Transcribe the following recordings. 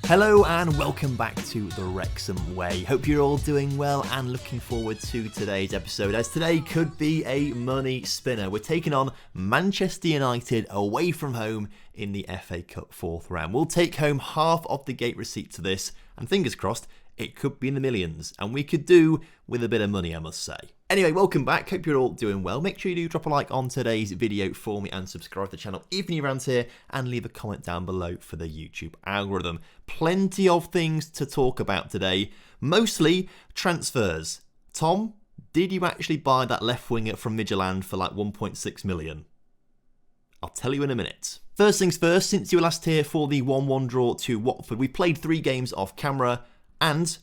Hello and welcome back to the Wrexham Way. Hope you're all doing well and looking forward to today's episode, as today could be a money spinner. We're taking on Manchester United away from home in the FA Cup fourth round. We'll take home half of the gate receipt to this, and fingers crossed, it could be in the millions, and we could do with a bit of money, I must say. Anyway, welcome back. Hope you're all doing well. Make sure you do drop a like on today's video for me and subscribe to the channel if you're new around here, and leave a comment down below for the YouTube algorithm. Plenty of things to talk about today, mostly transfers. Tom, did you actually buy that left winger from Midtjylland for like 1.6 million? I'll tell you in a minute. First things first, since you were last here for the 1-1 draw to Watford, we played 3 games off camera, and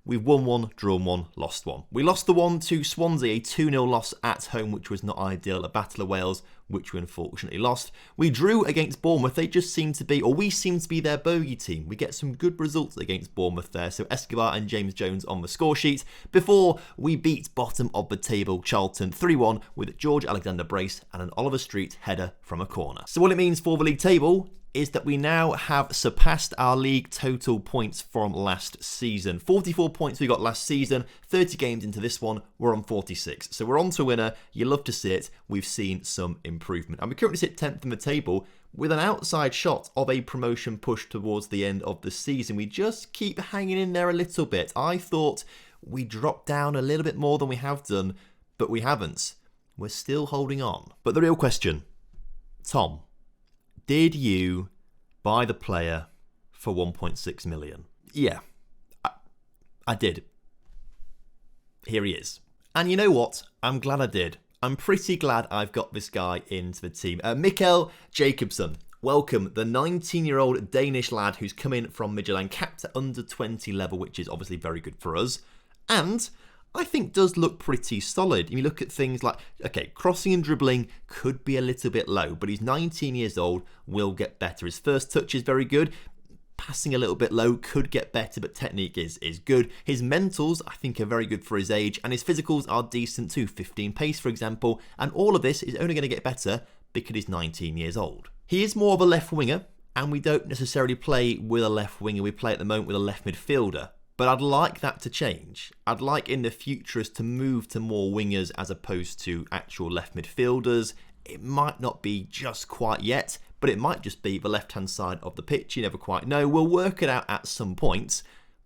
we've won 1, drawn 1, lost 1. We lost the one to Swansea, a 2-0 loss at home, which was not ideal. A Battle of Wales, which we unfortunately lost. We drew against Bournemouth. They just seem to be, or we seem to be their bogey team. We get some good results against Bournemouth there. So Escobar and James Jones on the score sheet before we beat bottom of the table Charlton 3-1 with George Alexander brace and an Oliver Street header from a corner. So what it means for the league table is that we now have surpassed our league total points from last season. 44 points we got last season, 30 games into this one, we're on 46. So we're on to winner, you love to see it, we've seen some improvement. And we currently sit 10th in the table with an outside shot of a promotion push towards the end of the season. We just keep hanging in there a little bit. I thought we dropped down a little bit more than we have done, but we haven't. We're still holding on. But the real question, Tom, did you buy the player for 1.6 million? Yeah, I did. Here he is. And you know what? I'm glad I did. I'm pretty glad I've got this guy into the team. Mikkel Jacobsen. Welcome, the 19-year-old Danish lad who's come in from Midtjylland, capped at under 20 level, which is obviously very good for us. And I think does look pretty solid. If you look at things like, okay, crossing and dribbling could be a little bit low, but he's 19 years old, will get better. His first touch is very good. Passing a little bit low could get better, but technique is good. His mentals, I think, are very good for his age, and his physicals are decent too. 15 pace, for example, and all of this is only going to get better because he's 19 years old. He is more of a left winger, and we don't necessarily play with a left winger. We play at the moment with a left midfielder. But I'd like that to change. I'd like in the future us to move to more wingers as opposed to actual left midfielders. It might not be just quite yet, but it might just be the left-hand side of the pitch. You never quite know. We'll work it out at some point,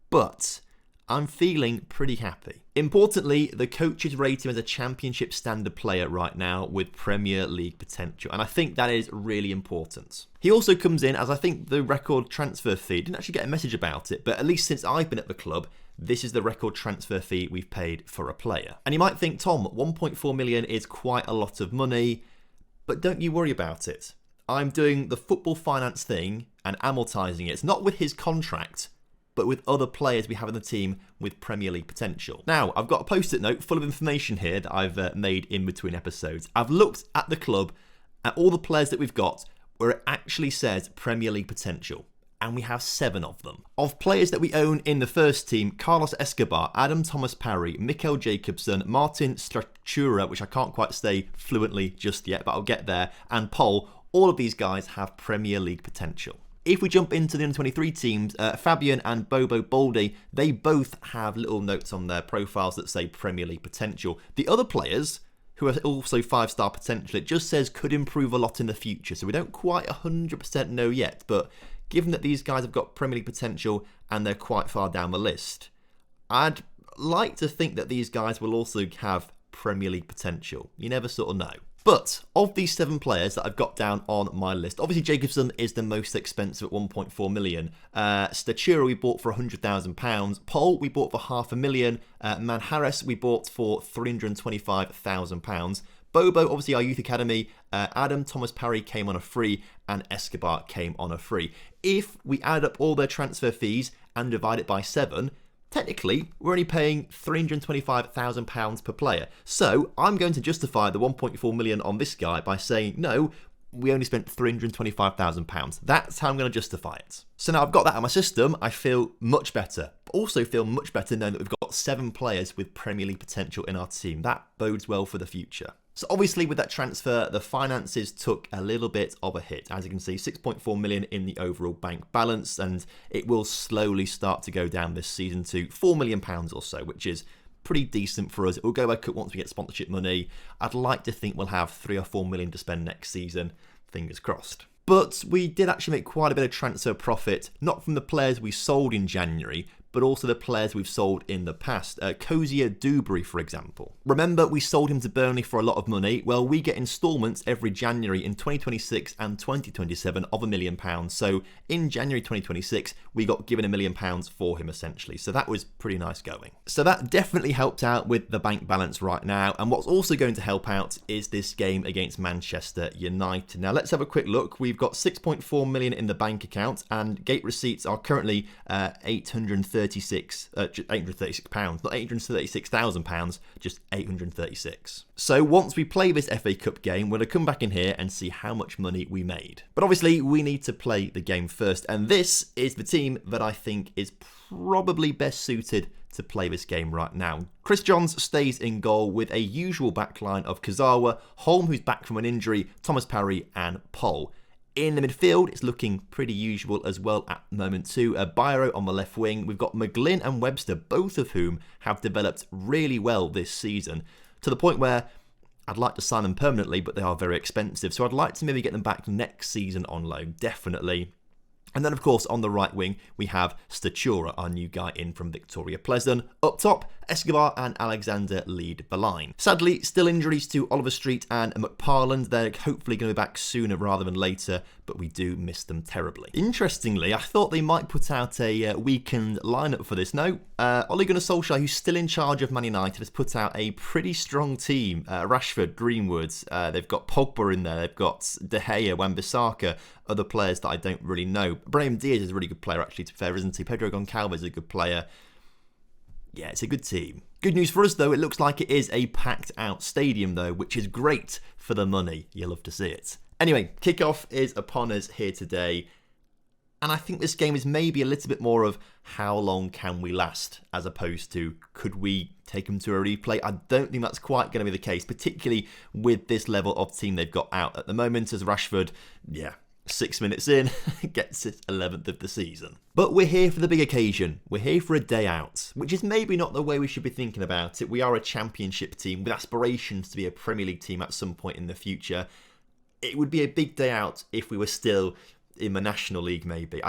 but I'm feeling pretty happy. Importantly, the coaches rate him as a championship standard player right now with Premier League potential, and I think that is really important. He also comes in as, I think, the record transfer fee. Didn't actually get a message about it, but at least since I've been at the club, this is the record transfer fee we've paid for a player. And you might think, Tom, 1.4 million is quite a lot of money, but don't you worry about it. I'm doing the football finance thing and amortising it. It's not with his contract, but with other players we have in the team with Premier League potential. Now, I've got a post-it note full of information here that I've made in between episodes. I've looked at the club, at all the players that we've got, where it actually says Premier League potential, and we have 7 of them. Of players that we own in the first team, Carlos Escobar, Adam Thomas Parry, Mikkel Jacobsen, Martin Stratura, which I can't quite say fluently just yet, but I'll get there, and Paul, all of these guys have Premier League potential. If we jump into the under-23 teams, Fabian and Bobo Baldi, they both have little notes on their profiles that say Premier League potential. The other players, who are also 5-star potential, it just says could improve a lot in the future. So we don't quite 100% know yet, but given that these guys have got Premier League potential and they're quite far down the list, I'd like to think that these guys will also have Premier League potential. You never sort of know. But of these 7 players that I've got down on my list, obviously Jacobsen is the most expensive at 1.4 million. Statura we bought for £100,000. Paul we bought for £500,000. Manharis we bought for £325,000. Bobo, obviously our youth academy. Adam Thomas Parry came on a free, and Escobar came on a free. If we add up all their transfer fees and divide it by 7, technically, we're only paying £325,000 per player. So I'm going to justify the 1.4 million on this guy by saying, no, we only spent £325,000. That's how I'm going to justify it. So now I've got that out of my system, I feel much better. Also feel much better knowing that we've got 7 players with Premier League potential in our team. That bodes well for the future. So obviously with that transfer, the finances took a little bit of a hit. As you can see, 6.4 million in the overall bank balance, and it will slowly start to go down this season to £4 million or so, which is pretty decent for us. It will go back up once we get sponsorship money. I'd like to think we'll have 3 or 4 million to spend next season. Fingers crossed. But we did actually make quite a bit of transfer profit, not from the players we sold in January, but also the players we've sold in the past. Cozier Dewberry, for example. Remember, we sold him to Burnley for a lot of money. Well, we get instalments every January in 2026 and 2027 of £1 million. So in January 2026, we got given £1 million for him, essentially. So that was pretty nice going. So that definitely helped out with the bank balance right now. And what's also going to help out is this game against Manchester United. Now, let's have a quick look. We've got 6.4 million in the bank account, and gate receipts are currently £836, not £836,000, just 836. So once we play this FA Cup game, we're going to come back in here and see how much money we made. But obviously, we need to play the game first, and this is the team that I think is probably best suited to play this game right now. Chris Johns stays in goal with a usual backline of Kazawa, Holm, who's back from an injury, Thomas Parry, and Poll. In the midfield, it's looking pretty usual as well at the moment too. Biro on the left wing. We've got McGlynn and Webster, both of whom have developed really well this season, to the point where I'd like to sign them permanently, but they are very expensive. So I'd like to maybe get them back next season on loan, definitely. And then, of course, on the right wing, we have Statura, our new guy in from Victoria Pleasant. Up top, Escobar and Alexander lead the line. Sadly, still injuries to Oliver Street and McParland. They're hopefully going to be back sooner rather than later, but we do miss them terribly. Interestingly, I thought they might put out a weekend lineup for this. No, Ole Gunnar Solskjaer, who's still in charge of Man United, has put out a pretty strong team. Rashford, Greenwood, they've got Pogba in there, they've got De Gea, Wan-Bissaka, other players that I don't really know. Brahim Diaz is a really good player, actually, to be fair, isn't he? Pedro Goncalves is a good player. Yeah, it's a good team. Good news for us, though, it looks like it is a packed-out stadium, though, which is great for the money. You'll love to see it. Anyway, kickoff is upon us here today, and I think this game is maybe a little bit more of how long can we last, as opposed to could we take them to a replay. I don't think that's quite going to be the case, particularly with this level of team they've got out at the moment, as Rashford, 6 minutes in, gets his 11th of the season. But we're here for the big occasion. We're here for a day out, which is maybe not the way we should be thinking about it. We are a championship team with aspirations to be a Premier League team at some point in the future. It would be a big day out if we were still in the National League, maybe.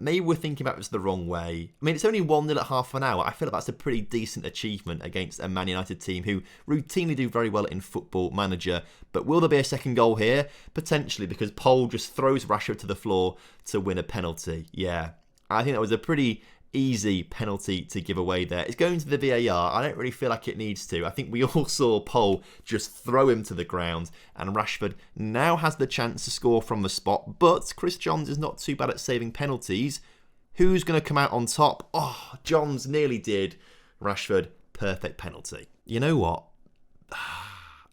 Maybe we're thinking about this the wrong way. I mean, it's only 1-0 at half an hour. I feel like that's a pretty decent achievement against a Man United team who routinely do very well in Football Manager. But will there be a second goal here? Potentially, because Poll just throws Rashford to the floor to win a penalty. Yeah, I think that was a pretty easy penalty to give away there. It's going to the VAR. I don't really feel like it needs to. I think we all saw Poll just throw him to the ground, and Rashford now has the chance to score from the spot, but Chris Johns is not too bad at saving penalties. Who's going to come out on top? Oh, Johns nearly did. Rashford, perfect penalty. You know what?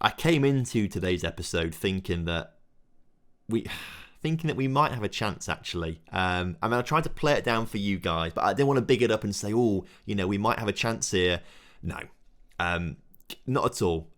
I came into today's episode thinking that we might have a chance, actually. I mean, I tried to play it down for you guys, but I didn't want to big it up and say, oh, we might have a chance here. No, not at all.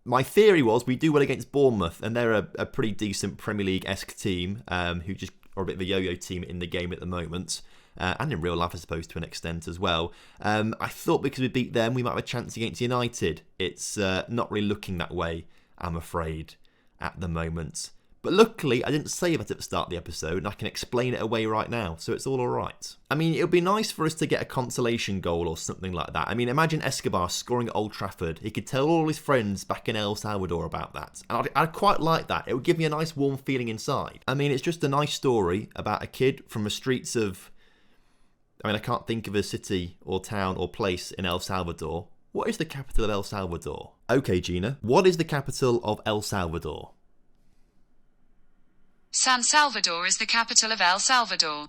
My theory was we do well against Bournemouth, and they're a pretty decent Premier League-esque team who just are a bit of a yo-yo team in the game at the moment. And in real life, I suppose, to an extent as well. I thought because we beat them, we might have a chance against United. It's not really looking that way, I'm afraid, at the moment. But luckily, I didn't say that at the start of the episode, and I can explain it away right now, so it's all alright. I mean, it would be nice for us to get a consolation goal or something like that. I mean, imagine Escobar scoring at Old Trafford. He could tell all his friends back in El Salvador about that. And I'd quite like that. It would give me a nice warm feeling inside. I mean, it's just a nice story about a kid from the streets of... I mean, I can't think of a city or town or place in El Salvador. What is the capital of El Salvador? Okay, Gina. What is the capital of El Salvador? San Salvador is the capital of El Salvador.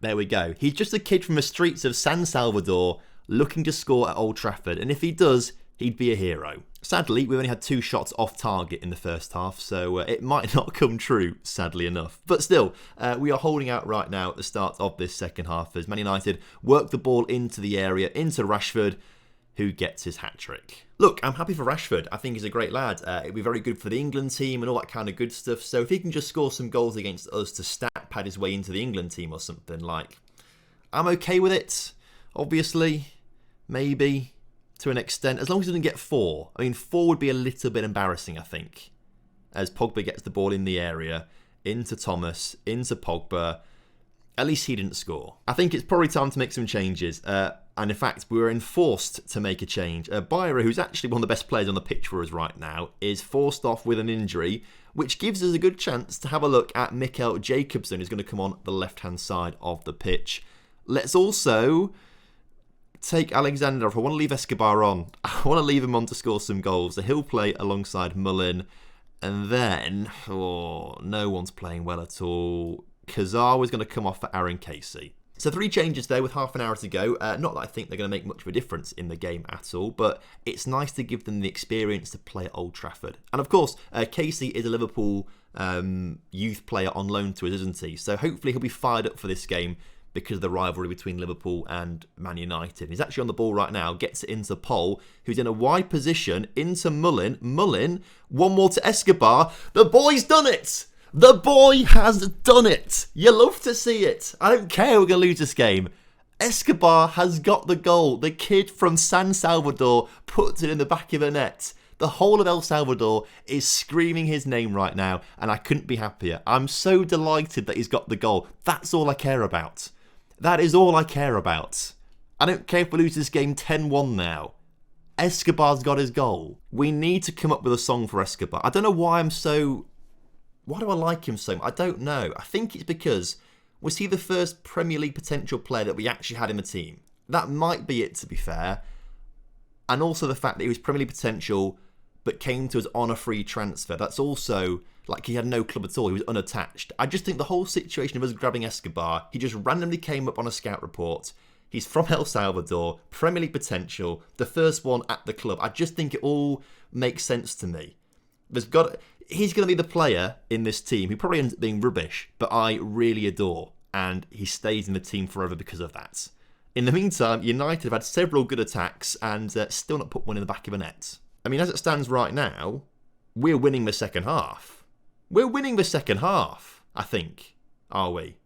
There we go. He's just a kid from the streets of San Salvador looking to score at Old Trafford, and if he does, he'd be a hero. Sadly, we only had 2 shots off target in the first half, so it might not come true, sadly enough. But still, we are holding out right now at the start of this second half as Man United work the ball into the area, into Rashford. who gets his hat-trick. Look, I'm happy for Rashford. I think he's a great lad. It'd be very good for the England team and all that kind of good stuff. So if he can just score some goals against us to stat pad his way into the England team or something, like, I'm okay with it. Obviously, maybe, to an extent. As long as he doesn't get 4. I mean, 4 would be a little bit embarrassing, I think. As Pogba gets the ball in the area, into Thomas, into Pogba. At least he didn't score. I think it's probably time to make some changes. And in fact, we were enforced to make a change. Byra, who's actually one of the best players on the pitch for us right now, is forced off with an injury, which gives us a good chance to have a look at Mikkel Jacobsen, who's going to come on the left-hand side of the pitch. Let's also take Alexander off. I want to leave Escobar on. I want to leave him on to score some goals. So he'll play alongside Mullin. And then, no one's playing well at all. Kazawa is going to come off for Aaron Casey. So 3 changes there with half an hour to go. Not that I think they're going to make much of a difference in the game at all, but it's nice to give them the experience to play at Old Trafford. And of course, Casey is a Liverpool youth player on loan to us, isn't he? So hopefully he'll be fired up for this game because of the rivalry between Liverpool and Man United. He's actually on the ball right now, gets it into Pol, who's in a wide position, into Mullin. Mullin, one more to Escobar. The boy's done it! The boy has done it. You love to see it. I don't care we're going to lose this game. Escobar has got the goal. The kid from San Salvador puts it in the back of the net. The whole of El Salvador is screaming his name right now, and I couldn't be happier. I'm so delighted that he's got the goal. That's all I care about. That is all I care about. I don't care if we lose this game 10-1 now. Escobar's got his goal. We need to come up with a song for Escobar. I don't know why why do I like him so much? I don't know. I think it's because, was he the first Premier League potential player that we actually had in the team? That might be it, to be fair. And also the fact that he was Premier League potential, but came to us on a free transfer. That's also, like, he had no club at all. He was unattached. I just think the whole situation of us grabbing Escobar, he just randomly came up on a scout report. He's from El Salvador, Premier League potential, the first one at the club. I just think it all makes sense to me. He's going to be the player in this team who probably ends up being rubbish, but I really adore, and he stays in the team forever because of that. In the meantime, United have had several good attacks and still not put one in the back of a net. I mean, as it stands right now, we're winning the second half. We're winning the second half, I think. Are we?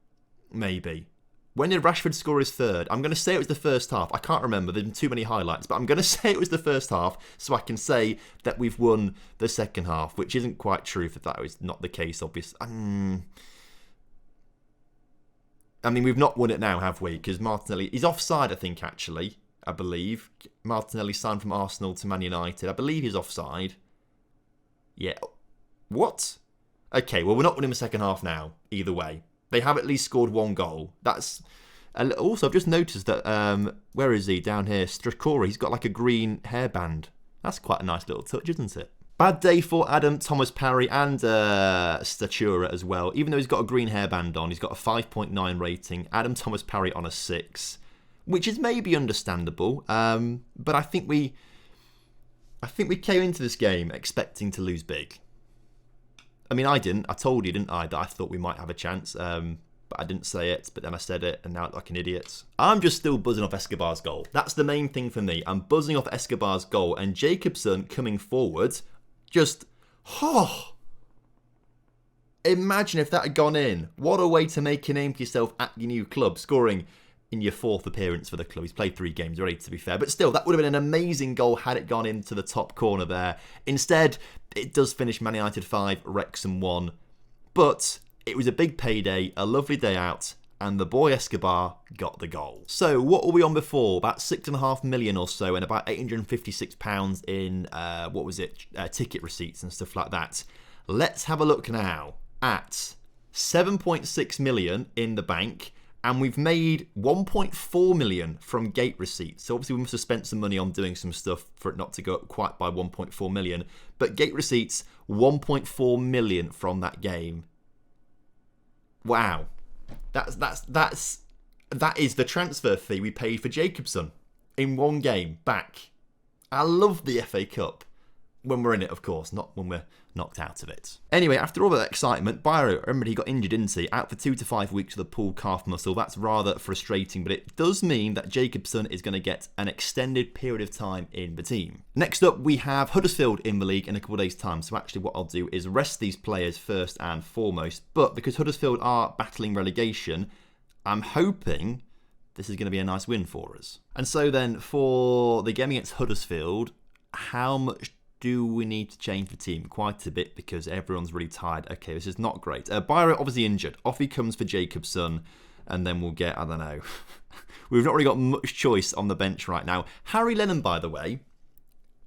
Maybe. When did Rashford score his third? I'm going to say it was the first half. I can't remember. There's been too many highlights. But I'm going to say it was the first half so I can say that we've won the second half, which isn't quite true if that was not the case, obviously. I mean, we've not won it now, have we? Because Martinelli... He's offside, I think, actually. I believe. Martinelli signed from Arsenal to Man United. I believe he's offside. Yeah. What? Okay, well, we're not winning the second half now, either way. They have at least scored 1 goal. That's... Also, I've just noticed that... where is he? Down here. Strakora. He's got like a green hairband. That's quite a nice little touch, isn't it? Bad day for Adam Thomas Parry and Statura as well. Even though he's got a green hairband on, he's got a 5.9 rating. Adam Thomas Parry on a 6, which is maybe understandable. But I think we came into this game expecting to lose big. I mean, I didn't. I told you, didn't I, that I thought we might have a chance. But I didn't say it, but then I said it, and now I look like an idiot. I'm just still buzzing off Escobar's goal. That's the main thing for me. I'm buzzing off Escobar's goal, and Jacobsen coming forward, just... Imagine if that had gone in. What a way to make a name for yourself at your new club, scoring in your 4th appearance for the club. He's played 3 games already, to be fair. But still, that would have been an amazing goal had it gone into the top corner there. Instead, it does finish Man United 5, Wrexham 1. But it was a big payday, a lovely day out, and the boy Escobar got the goal. So, what were we on before? About 6.5 million or so, and about £856 in, ticket receipts and stuff like that. Let's have a look now at 7.6 million in the bank. And we've made 1.4 million from gate receipts. So obviously we must have spent some money on doing some stuff for it not to go up quite by 1.4 million. But gate receipts, 1.4 million from that game. Wow. That is the transfer fee we paid for Jacobsen in 1 game back. I love the FA Cup. When we're in it, of course, not when we're knocked out of it. Anyway, after all that excitement, Byro, remember he got injured, didn't he? Out for 2 to 5 weeks with a pulled calf muscle. That's rather frustrating, but it does mean that Jacobson is going to get an extended period of time in the team. Next up, we have Huddersfield in the league in a couple of days' time. So actually what I'll do is rest these players first and foremost. But because Huddersfield are battling relegation, I'm hoping this is going to be a nice win for us. And so then for the game against Huddersfield, how much do we need to change the team? Quite a bit, because everyone's really tired. Okay, this is not great. Byro obviously injured. Off he comes for Jacobson, and then we'll get, I don't know. We've not really got much choice on the bench right now. Harry Lennon, by the way,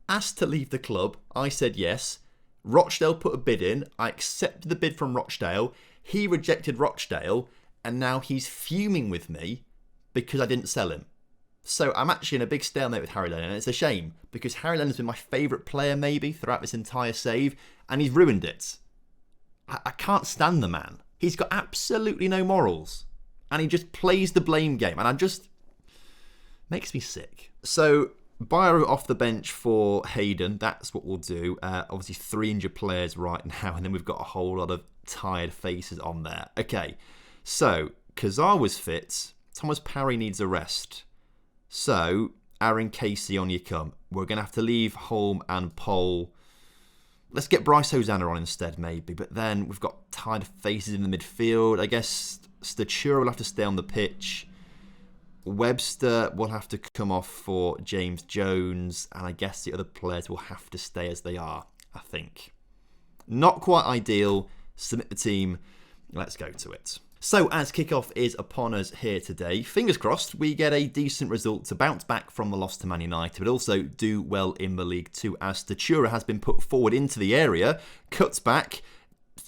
asked to leave the club. I said yes. Rochdale put a bid in. I accepted the bid from Rochdale. He rejected Rochdale, and now he's fuming with me because I didn't sell him. So I'm actually in a big stalemate with Harry Lennon, and it's a shame, because Harry Lennon's been my favourite player maybe throughout this entire save, and he's ruined it. I can't stand the man. He's got absolutely no morals, and he just plays the blame game, and makes me sick. So Byro off the bench for Hayden, that's what we'll do. Obviously 3 injured players right now, and then we've got a whole lot of tired faces on there. Okay, so Kazar was fit, Thomas Parry needs a rest. So, Aaron Casey, on you come. We're going to have to leave Holm and Pole. Let's get Bryce Hosanna on instead, maybe. But then we've got tired faces in the midfield. I guess Statura will have to stay on the pitch. Webster will have to come off for James Jones. And I guess the other players will have to stay as they are, I think. Not quite ideal. Submit the team. Let's go to it. So, as kickoff is upon us here today, fingers crossed we get a decent result to bounce back from the loss to Man United, but also do well in the league too, as Statura has been put forward into the area, cuts back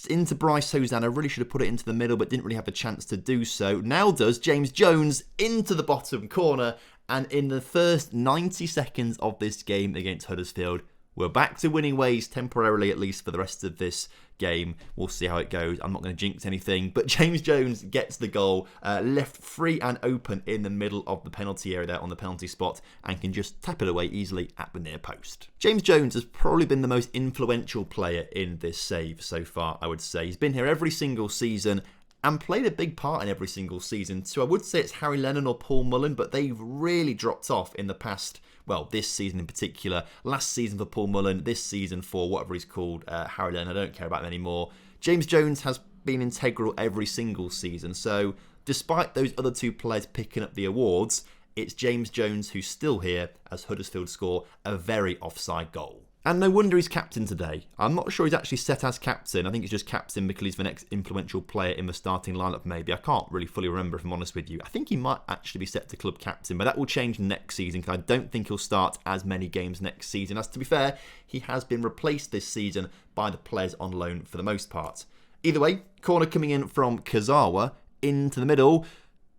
into Bryce Hosanna, really should have put it into the middle, but didn't really have a chance to do so. Now does James Jones into the bottom corner, and in the first 90 seconds of this game against Huddersfield, we're back to winning ways temporarily, at least for the rest of this game. We'll see how it goes. I'm not going to jinx anything, but James Jones gets the goal, left free and open in the middle of the penalty area there on the penalty spot, and can just tap it away easily at the near post. James Jones has probably been the most influential player in this save so far, I would say. He's been here every single season and played a big part in every single season. So I would say it's Harry Lennon or Paul Mullen, but they've really dropped off in the past, well, this season in particular. Last season for Paul Mullen, this season for whatever he's called, Harry Lennon. I don't care about him anymore. James Jones has been integral every single season. So despite those other 2 players picking up the awards, it's James Jones who's still here as Huddersfield score a very offside goal. And no wonder he's captain today. I'm not sure he's actually set as captain. I think he's just captain because he's the next influential player in the starting lineup, maybe. I can't really fully remember, if I'm honest with you. I think he might actually be set to club captain, but that will change next season, because I don't think he'll start as many games next season. As to be fair, he has been replaced this season by the players on loan for the most part. Either way, corner coming in from Kazawa into the middle,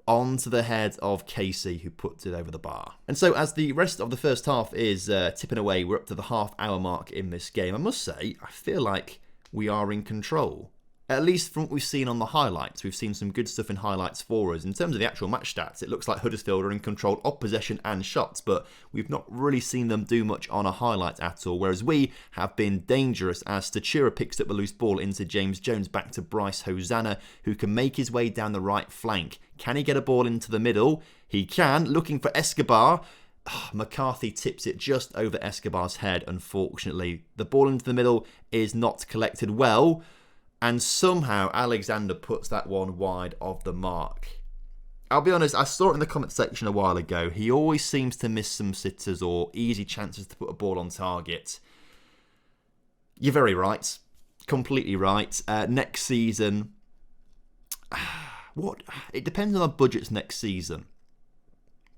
onto the head of Casey, who puts it over the bar. And so as the rest of the first half is tipping away, we're up to the half-hour mark in this game. I must say, I feel like we are in control. At least from what we've seen on the highlights. We've seen some good stuff in highlights for us. In terms of the actual match stats, it looks like Huddersfield are in control of possession and shots, but we've not really seen them do much on a highlight at all, whereas we have been dangerous as Statura picks up the loose ball into James Jones, back to Bryce Hosanna, who can make his way down the right flank. Can he get a ball into the middle? He can, looking for Escobar. McCarthy tips it just over Escobar's head, unfortunately. The ball into the middle is not collected well, and somehow Alexander puts that one wide of the mark. I'll be honest, I saw it in the comment section a while ago. He always seems to miss some sitters or easy chances to put a ball on target. You're very right. Completely right. Next season, it depends on our budgets next season.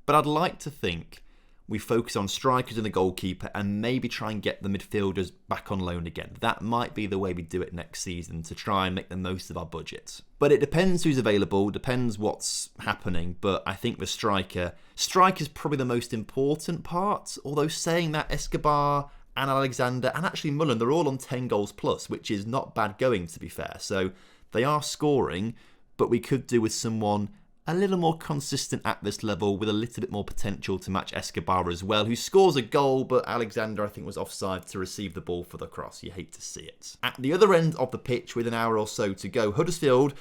But I'd like to think we focus on strikers and the goalkeeper and maybe try and get the midfielders back on loan again. That might be the way we do it next season, to try and make the most of our budget. But it depends who's available, depends what's happening. But I think the striker's probably the most important part. Although saying that, Escobar and Alexander and actually Mullen, they're all on 10 goals plus, which is not bad going, to be fair. So they are scoring, but we could do with someone a little more consistent at this level with a little bit more potential to match Escobar as well, who scores a goal, but Alexander, I think, was offside to receive the ball for the cross. You hate to see it. At the other end of the pitch, with an hour or so to go, Huddersfield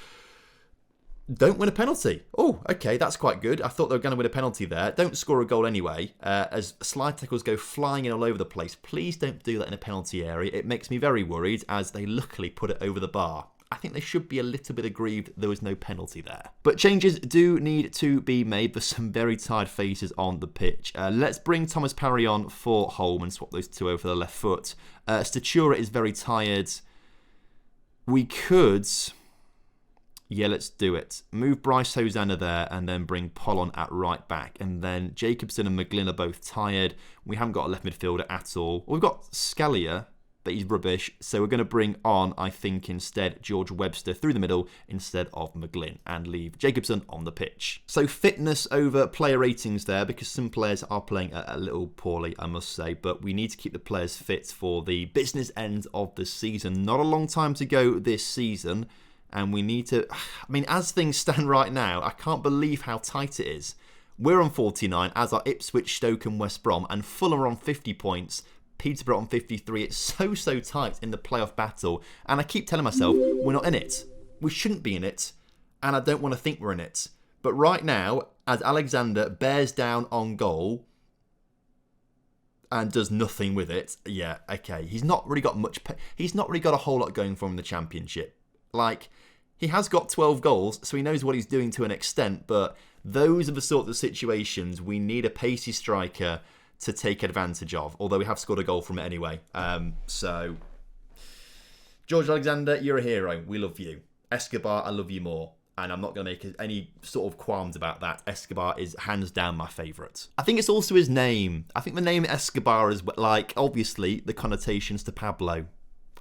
don't win a penalty. Oh, okay, that's quite good. I thought they were going to win a penalty there. Don't score a goal anyway, as slide tackles go flying in all over the place. Please don't do that in a penalty area. It makes me very worried, as they luckily put it over the bar. I think they should be a little bit aggrieved there was no penalty there. But changes do need to be made. There's some very tired faces on the pitch. Let's bring Thomas Parry on for Holm and swap those two over for the left foot. Statura is very tired. We could... Yeah, let's do it. Move Bryce Hosanna there and then bring Pollon at right back. And then Jacobson and McGlynn are both tired. We haven't got a left midfielder at all. We've got Scalia, but he's rubbish. So we're going to bring on, I think, instead George Webster through the middle instead of McGlynn and leave Jacobson on the pitch. So fitness over player ratings there, because some players are playing a little poorly, I must say. But we need to keep the players fit for the business end of the season. Not a long time to go this season. And we need to... I mean, as things stand right now, I can't believe how tight it is. We're on 49, as are Ipswich, Stoke and West Brom. And Fulham are on 50 points. Peterborough on 53. It's so tight in the playoff battle. And I keep telling myself, we're not in it. We shouldn't be in it. And I don't want to think we're in it. But right now, as Alexander bears down on goal and does nothing with it, yeah, okay. He's not really got much... He's not really got a whole lot going for him in the Championship. Like, he has got 12 goals, so he knows what he's doing to an extent, but those are the sorts of situations we need a pacey striker to take advantage of, although we have scored a goal from it anyway. So, George Alexander, you're a hero. We love you. Escobar, I love you more. And I'm not going to make any sort of qualms about that. Escobar is hands down my favourite. I think it's also his name. I think the name Escobar is, like, obviously, the connotations to Pablo.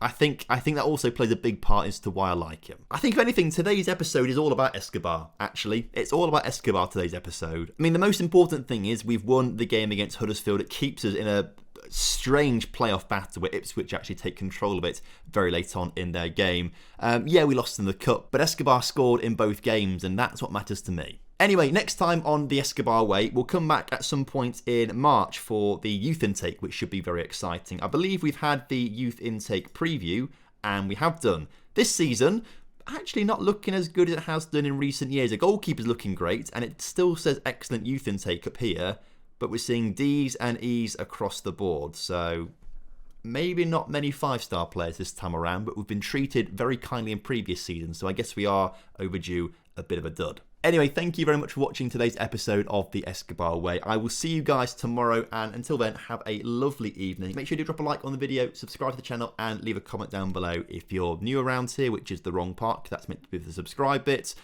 I think that also plays a big part as to why I like him. I think, if anything, today's episode is all about Escobar, actually. It's all about Escobar, today's episode. I mean, the most important thing is we've won the game against Huddersfield. It keeps us in a strange playoff battle where Ipswich actually take control of it very late on in their game. Yeah, we lost in the cup, but Escobar scored in both games, and that's what matters to me. Anyway, next time on the Escobar Way, we'll come back at some point in March for the youth intake, which should be very exciting. I believe we've had the youth intake preview, and we have done. This season, actually not looking as good as it has done in recent years. The goalkeeper's looking great, and it still says excellent youth intake up here, but we're seeing D's and E's across the board, so maybe not many 5-star players this time around, but we've been treated very kindly in previous seasons, so I guess we are overdue a bit of a dud. Anyway, thank you very much for watching today's episode of The Escobar Way. I will see you guys tomorrow, and until then, have a lovely evening. Make sure you drop a like on the video, subscribe to the channel, and leave a comment down below if you're new around here, which is the wrong part, because that's meant to be the subscribe bit.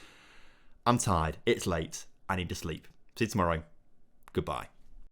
I'm tired. It's late. I need to sleep. See you tomorrow. Goodbye.